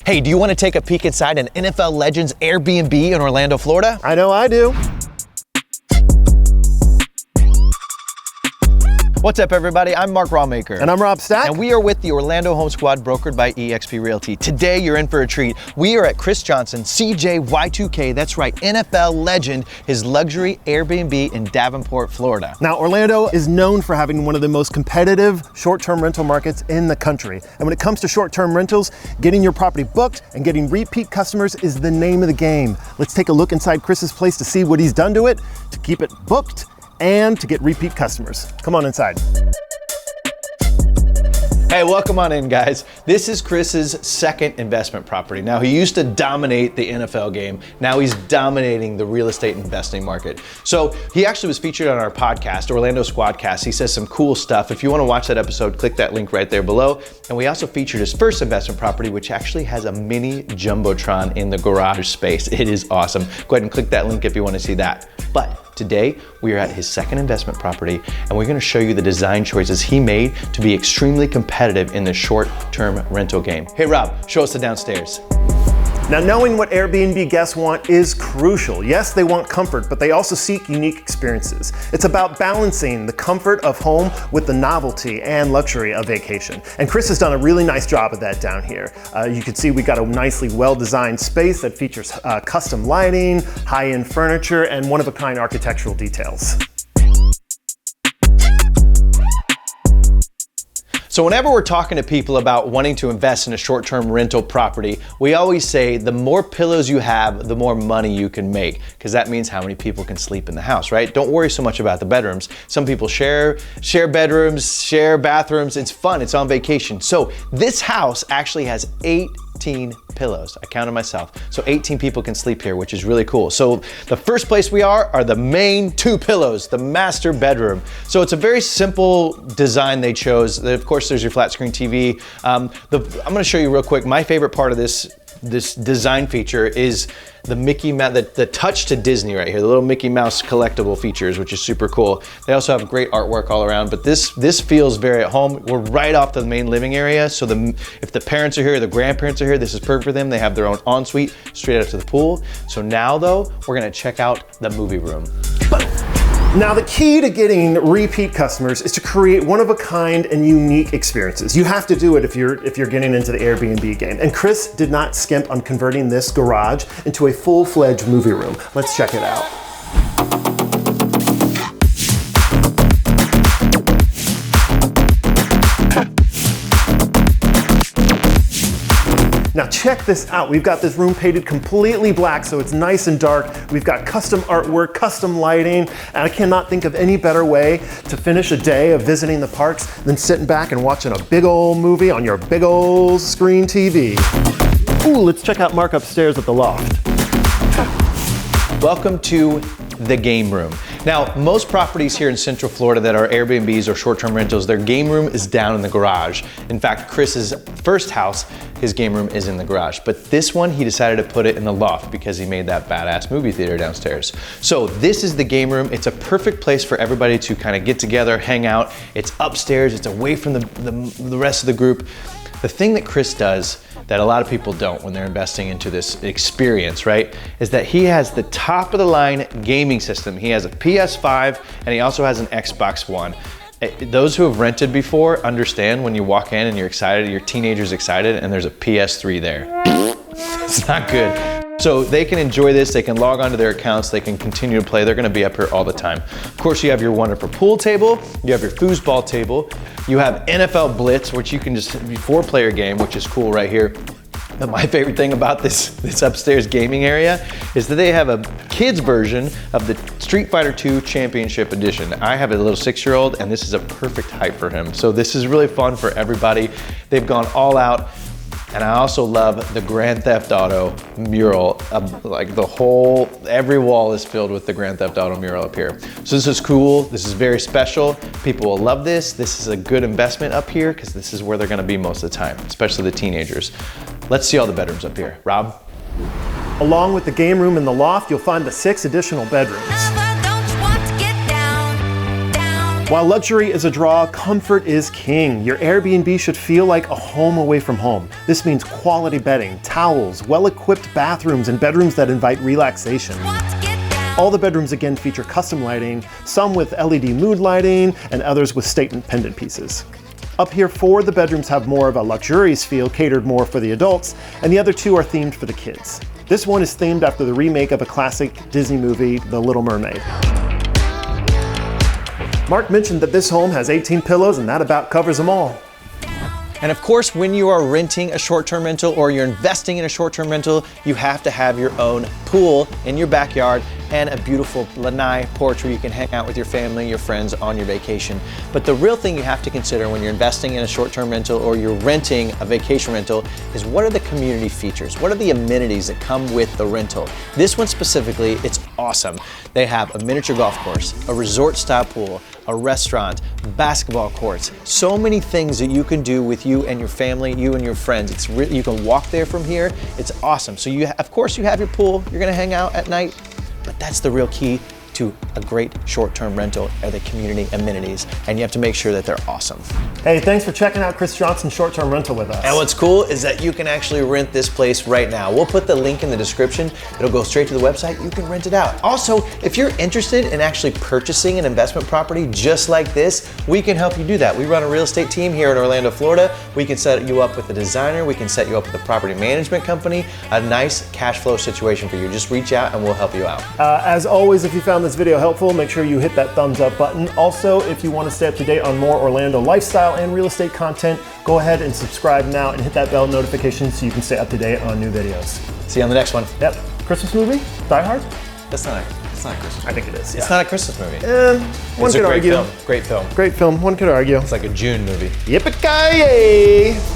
Hey, do you want to take a peek inside an NFL Legends Airbnb in Orlando, Florida? I know I do. What's up, everybody? I'm Mark Rawmaker. And I'm Rob Stack. And we are with the Orlando Home Squad, brokered by eXp Realty. Today, you're in for a treat. We are at Chris Johnson, CJ2K, that's right, NFL legend, his luxury Airbnb in Davenport, Florida. Now, Orlando is known for having one of the most competitive short-term rental markets in the country. And when it comes to short-term rentals, getting your property booked and getting repeat customers is the name of the game. Let's take a look inside Chris's place to see what he's done to it, to keep it booked, and to get repeat customers. Come on inside. Hey, welcome on in, guys. This is Chris's second investment property. Now, he used to dominate the NFL game. Now he's dominating the real estate investing market. So he actually was featured on our podcast, Orlando Squadcast. He says some cool stuff. If you want to watch that episode, click that link right there below. And we also featured his first investment property, which actually has a mini Jumbotron in the garage space. It is awesome. Go ahead and click that link if you want to see that. But today, we are at his second investment property, and we're gonna show you the design choices he made to be extremely competitive in the short-term rental game. Hey Rob, show us the downstairs. Now, knowing what Airbnb guests want is crucial. Yes, they want comfort, but they also seek unique experiences. It's about balancing the comfort of home with the novelty and luxury of vacation. And Chris has done a really nice job of that down here. You can see we got a nicely well-designed space that features custom lighting, high-end furniture, and one-of-a-kind architectural details. So whenever we're talking to people about wanting to invest in a short-term rental property, we always say the more pillows you have, the more money you can make, because that means how many people can sleep in the house, right? Don't worry so much about the bedrooms. Some people share bedrooms, share bathrooms. It's fun, it's on vacation. So this house actually has 18 pillows. I counted myself. So 18 people can sleep here, which is really cool. So the first place we are the main two pillows, the master bedroom. So it's a very simple design they chose. Of course, there's your flat screen TV. I'm gonna show you real quick. My favorite part of this design feature is the Mickey Mouse, the touch to Disney right here, the little Mickey Mouse collectible features, which is super cool. They also have great artwork all around, but this feels very at home. We're right off the main living area, so if the parents are here, the grandparents are here, this is perfect for them. They have their own ensuite straight out to the pool. So now though, we're gonna check out the movie room. Now, the key to getting repeat customers is to create one-of-a-kind and unique experiences. You have to do it if you're getting into the Airbnb game. And Chris did not skimp on converting this garage into a full-fledged movie room. Let's check it out. Now check this out. We've got this room painted completely black, so it's nice and dark. We've got custom artwork, custom lighting, and I cannot think of any better way to finish a day of visiting the parks than sitting back and watching a big old movie on your big old screen TV. Ooh, let's check out Mark upstairs at the loft. Welcome to the game room. Now, most properties here in Central Florida that are Airbnbs or short-term rentals, their game room is down in the garage. In fact, Chris's first house, his game room is in the garage. But this one, he decided to put it in the loft because he made that badass movie theater downstairs. So this is the game room. It's a perfect place for everybody to kind of get together, hang out. It's upstairs, it's away from the rest of the group. The thing that Chris does that a lot of people don't when they're investing into this experience, right, is that he has the top of the line gaming system. He has a PS5 and he also has an Xbox One. Those who have rented before understand when you walk in and you're excited, your teenager's excited, and there's a PS3 there. It's not good. So they can enjoy this, they can log onto their accounts, they can continue to play. They're gonna be up here all the time. Of course, you have your wonderful pool table, you have your foosball table, you have NFL Blitz, which you can just, 4-player game, which is cool right here. But my favorite thing about this upstairs gaming area is that they have a kids version of the Street Fighter II Championship Edition. I have a little 6-year-old and this is a perfect height for him. So this is really fun for everybody. They've gone all out. And I also love the Grand Theft Auto mural. Like every wall is filled with the Grand Theft Auto mural up here. So this is cool, this is very special. People will love this. This is a good investment up here because this is where they're gonna be most of the time, especially the teenagers. Let's see all the bedrooms up here. Rob? Along with the game room and the loft, you'll find the 6 additional bedrooms. While luxury is a draw, comfort is king. Your Airbnb should feel like a home away from home. This means quality bedding, towels, well-equipped bathrooms, and bedrooms that invite relaxation. All the bedrooms again feature custom lighting, some with LED mood lighting, and others with statement pendant pieces. Up here, 4 of the bedrooms have more of a luxurious feel, catered more for the adults, and the other 2 are themed for the kids. This one is themed after the remake of a classic Disney movie, The Little Mermaid. Mark mentioned that this home has 18 pillows, and that about covers them all. And of course, when you are renting a short-term rental or you're investing in a short-term rental, you have to have your own pool in your backyard and a beautiful lanai porch where you can hang out with your family, your friends on your vacation. But the real thing you have to consider when you're investing in a short-term rental or you're renting a vacation rental is what are the community features? What are the amenities that come with the rental? This one specifically, it's awesome. They have a miniature golf course, a resort-style pool, a restaurant, basketball courts, so many things that you can do with you and your family, you and your friends. You can walk there from here. It's awesome. So of course you have your pool, you're gonna hang out at night, but that's the real key to a great short-term rental are the community amenities, and you have to make sure that they're awesome. Hey, thanks for checking out Chris Johnson's short-term rental with us. And what's cool is that you can actually rent this place right now. We'll put the link in the description. It'll go straight to the website. You can rent it out. Also, if you're interested in actually purchasing an investment property just like this, we can help you do that. We run a real estate team here in Orlando, Florida. We can set you up with a designer. We can set you up with a property management company. A nice cash flow situation for you. Just reach out and we'll help you out. As always, if you found this video helpful, make sure you hit that thumbs up button. Also, if you want to stay up to date on more Orlando lifestyle and real estate content, go ahead and subscribe now and hit that bell notification so you can stay up to date on new videos. See you on the next one. Yep. Christmas movie? Die Hard? That's not a Christmas movie. I think it is. Yeah. It's not a Christmas movie. One could argue. Great film. Great film. One could argue. It's like a June movie. Yippee-ki-yay!